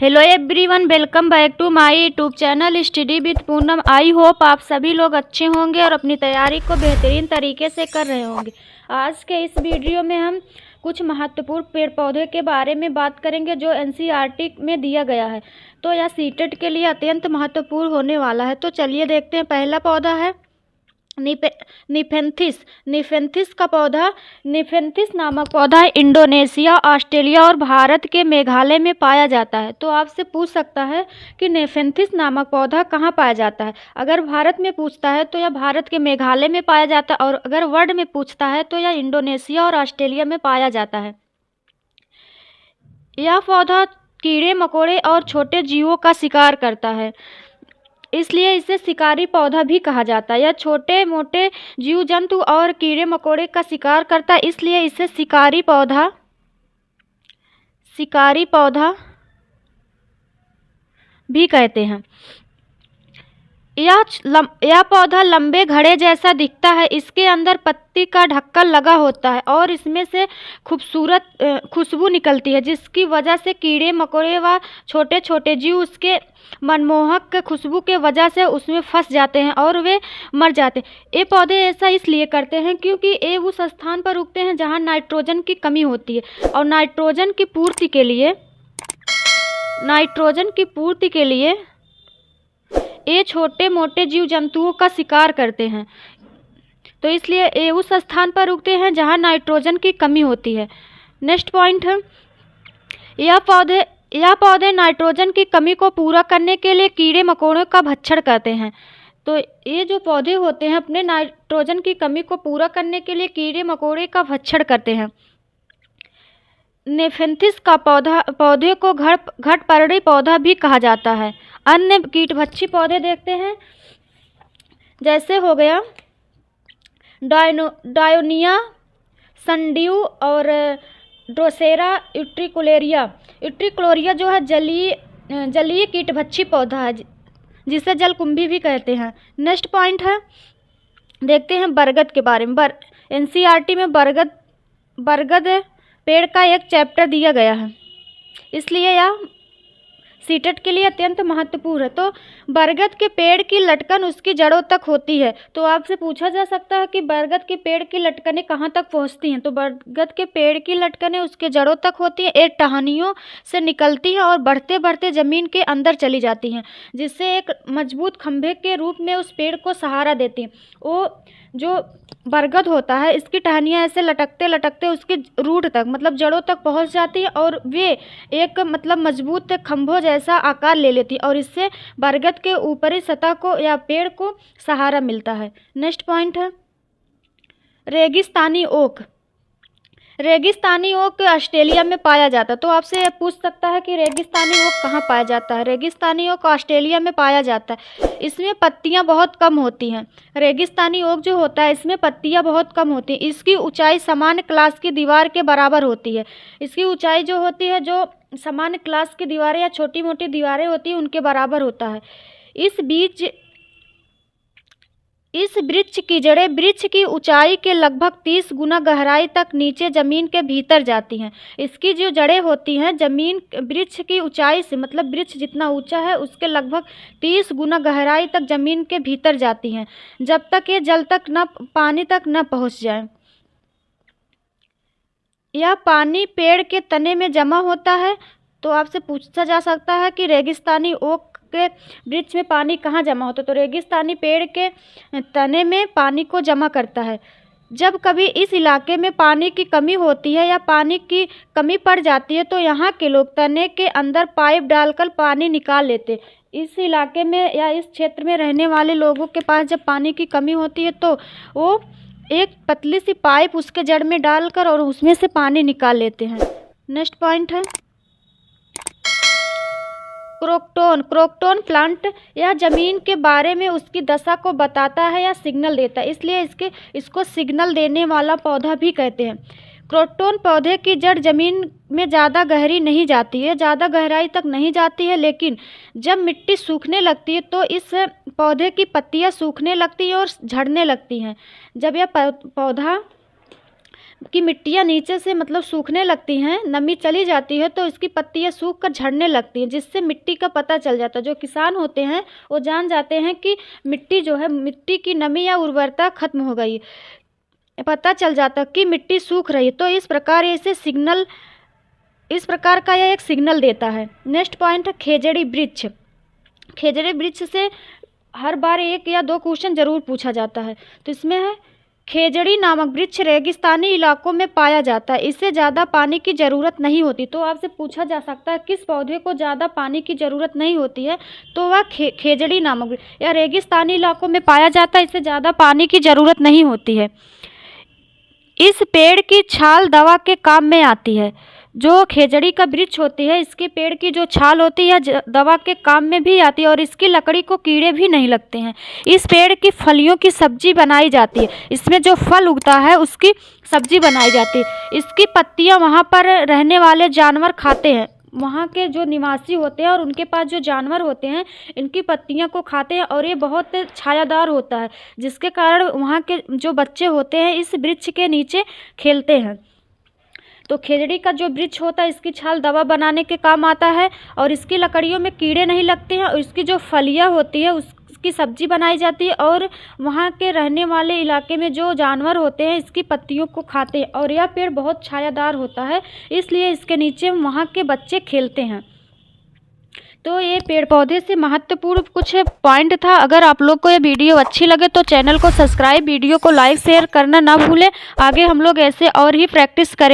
Hello everyone, welcome back to my YouTube channel study with Poonam. I hope आप सभी लोग अच्छे होंगे और अपनी तैयारी को बेहतरीन तरीके से कर रहे होंगे। आज के इस वीडियो में हम कुछ महत्वपूर्ण पेड़ पौधे के बारे में बात करेंगे जो एनसीईआरटी में दिया गया है। तो यह सीटेट के लिए अत्यंत महत्वपूर्ण होने वाला है। तो चलिए देखते हैं। पहला पौधा है निफेंथिस। निफेंथिस नामक पौधा इंडोनेशिया, ऑस्ट्रेलिया और भारत के मेघालय में पाया जाता है। तो आपसे पूछ सकता है कि निफेंथिस नामक पौधा कहाँ पाया जाता है। अगर भारत में पूछता है तो यह भारत के मेघालय में पाया जाता है, और अगर वर्ल्ड में पूछता है तो यह इंडोनेशिया और ऑस्ट्रेलिया में पाया जाता है। यह पौधा कीड़े मकोड़े और छोटे जीवों का शिकार करता है, इसलिए इसे शिकारी पौधा भी कहा जाता है। यह छोटे मोटे जीव जंतु और कीड़े मकोड़े का शिकार करता है, इसलिए इसे शिकारी पौधा भी कहते हैं। यह पौधा लंबे घड़े जैसा दिखता है। इसके अंदर पत्ती का ढक्कन लगा होता है और इसमें से खूबसूरत खुशबू निकलती है, जिसकी वजह से कीड़े मकोड़े व छोटे छोटे जीव उसके मनमोहक खुशबू के वजह से उसमें फंस जाते हैं और वे मर जाते हैं। ये पौधे ऐसा इसलिए करते हैं क्योंकि ये उस स्थान पर उगते हैं जहाँ नाइट्रोजन की कमी होती है, और नाइट्रोजन की पूर्ति के लिए ये छोटे मोटे जीव जंतुओं का शिकार करते हैं। तो इसलिए ये उस स्थान पर उगते हैं जहां नाइट्रोजन की कमी होती है। नेक्स्ट पॉइंट है, यह पौधे नाइट्रोजन की कमी को पूरा करने के लिए कीड़े मकोड़ों का भक्षण करते हैं। तो ये जो पौधे होते हैं अपने नाइट्रोजन की कमी को पूरा करने के लिए कीड़े मकोड़े का भक्षण करते हैं। नेफेंथिस का पौधे को घटपर्णी पौधा भी कहा जाता है। अन्य कीटभक्षी पौधे देखते हैं, जैसे हो गया डायोनिया सनड्यू और ड्रोसेरा यूट्रिकुलेरिया जो है जलीय कीटभक्षी पौधा है, जिसे जलकुंभी भी कहते हैं। नेक्स्ट पॉइंट है, देखते हैं बरगद के बारे में। एनसीईआरटी में बरगद पेड़ का एक चैप्टर दिया गया है, इसलिए यह सीटेट के लिए अत्यंत महत्वपूर्ण है। तो बरगद के पेड़ की लटकन उसकी जड़ों तक होती है। तो आपसे पूछा जा सकता है कि बरगद के पेड़ की लटकनें कहाँ तक पहुँचती हैं। तो बरगद के पेड़ की लटकनें उसके जड़ों तक होती हैं। एक टहनियों से निकलती हैं और बढ़ते बढ़ते ज़मीन के अंदर चली जाती हैं, जिससे एक मजबूत खंभे के रूप में उस पेड़ को सहारा देती हैं। वो जो बरगद होता है, इसकी टहनियाँ ऐसे लटकते लटकते उसकी रूट तक मतलब जड़ों तक पहुंच जाती है, और वे एक मतलब मजबूत खंभों जैसा आकार ले लेती है, और इससे बरगद के ऊपरी सतह को या पेड़ को सहारा मिलता है। नेक्स्ट पॉइंट है रेगिस्तानी ओक ऑस्ट्रेलिया में पाया जाता है। तो आपसे पूछ सकता है कि रेगिस्तानी ओक कहाँ पाया जाता है। रेगिस्तानी ओक ऑस्ट्रेलिया में पाया जाता है। इसमें पत्तियाँ बहुत कम होती हैं। रेगिस्तानी ओक जो होता है, इसमें पत्तियाँ बहुत कम होती हैं। इसकी ऊंचाई सामान्य क्लास की दीवार के बराबर होती है। इसकी ऊंचाई जो होती है, जो सामान्य क्लास की दीवारें या छोटी मोटी दीवारें होती हैं, उनके बराबर होता है। इस वृक्ष की जड़ें वृक्ष की ऊंचाई के लगभग 30 गुना गहराई तक नीचे जमीन के भीतर जाती हैं। इसकी जो जड़ें होती हैं वृक्ष की ऊंचाई से मतलब वृक्ष जितना ऊंचा है उसके लगभग 30 गुना गहराई तक जमीन के भीतर जाती हैं, जब तक ये पानी तक न पहुंच जाए। यह पानी पेड़ के तने में जमा होता है। तो आपसे पूछा जा सकता है कि रेगिस्तानी ओक के वृक्ष में पानी कहाँ जमा होता है। तो रेगिस्तानी पेड़ के तने में पानी को जमा करता है। जब कभी इस इलाके में पानी की कमी होती है या पानी की कमी पड़ जाती है, तो यहाँ के लोग तने के अंदर पाइप डालकर पानी निकाल लेते। इस इलाके में या इस क्षेत्र में रहने वाले लोगों के पास जब पानी की कमी होती है, तो वो एक पतली सी पाइप उसके जड़ में डालकर और उसमें से पानी निकाल लेते हैं। नेक्स्ट पॉइंट है क्रोकटोन प्लांट। यह जमीन के बारे में उसकी दशा को बताता है या सिग्नल देता है, इसलिए इसको सिग्नल देने वाला पौधा भी कहते हैं। क्रोकटोन पौधे की जड़ जमीन में ज़्यादा गहरी नहीं जाती है, ज़्यादा गहराई तक नहीं जाती है, लेकिन जब मिट्टी सूखने लगती है तो इस पौधे की पत्तियां सूखने लगती हैं और झड़ने लगती हैं। जब यह पौधा की मिट्टियाँ नीचे से मतलब सूखने लगती हैं, नमी चली जाती है तो इसकी पत्तियाँ सूख कर झड़ने लगती हैं, जिससे मिट्टी का पता चल जाता है। जो किसान होते हैं वो जान जाते हैं कि मिट्टी जो है, मिट्टी की नमी या उर्वरता खत्म हो गई, पता चल जाता कि मिट्टी सूख रही है। तो इस प्रकार का यह एक सिग्नल देता है। नेक्स्ट पॉइंट है खेजड़ी वृक्ष। खेजड़ी वृक्ष से हर बार 1 या 2 क्वेश्चन जरूर पूछा जाता है। तो इसमें है खेजड़ी नामक वृक्ष रेगिस्तानी इलाकों में पाया जाता है, इसे ज़्यादा पानी की ज़रूरत नहीं होती। तो आपसे पूछा जा सकता है किस पौधे को ज़्यादा पानी की ज़रूरत नहीं होती है, तो वह खेजड़ी नामक वृक्ष या रेगिस्तानी इलाकों में पाया जाता है, इसे ज़्यादा पानी की ज़रूरत नहीं होती है। इस पेड़ की छाल दवा के काम में आती है। जो खेजड़ी का वृक्ष होती है, इसके पेड़ की जो छाल होती है दवा के काम में भी आती है और इसकी लकड़ी को कीड़े भी नहीं लगते हैं। इस पेड़ की फलियों की सब्जी बनाई जाती है। इसमें जो फल उगता है उसकी सब्जी बनाई जाती है। इसकी पत्तियां वहाँ पर रहने वाले जानवर खाते हैं। वहाँ के जो निवासी होते हैं और उनके पास जो जानवर होते हैं, इनकी पत्तियां को खाते हैं और ये बहुत छायादार होता है, जिसके कारण वहाँ के जो बच्चे होते हैं इस वृक्ष के नीचे खेलते हैं। तो खेजड़ी का जो वृक्ष होता है, इसकी छाल दवा बनाने के काम आता है और इसकी लकड़ियों में कीड़े नहीं लगते हैं और इसकी जो फलियां होती है उसकी सब्जी बनाई जाती है और वहाँ के रहने वाले इलाके में जो जानवर होते हैं इसकी पत्तियों को खाते हैं और यह पेड़ बहुत छायादार होता है, इसलिए इसके नीचे वहाँ के बच्चे खेलते हैं। तो ये पेड़ पौधे से महत्वपूर्ण कुछ पॉइंट था। अगर आप लोग को ये वीडियो अच्छी लगे तो चैनल को सब्सक्राइब, वीडियो को लाइक शेयर करना ना भूलें। आगे हम लोग ऐसे और ही प्रैक्टिस करें।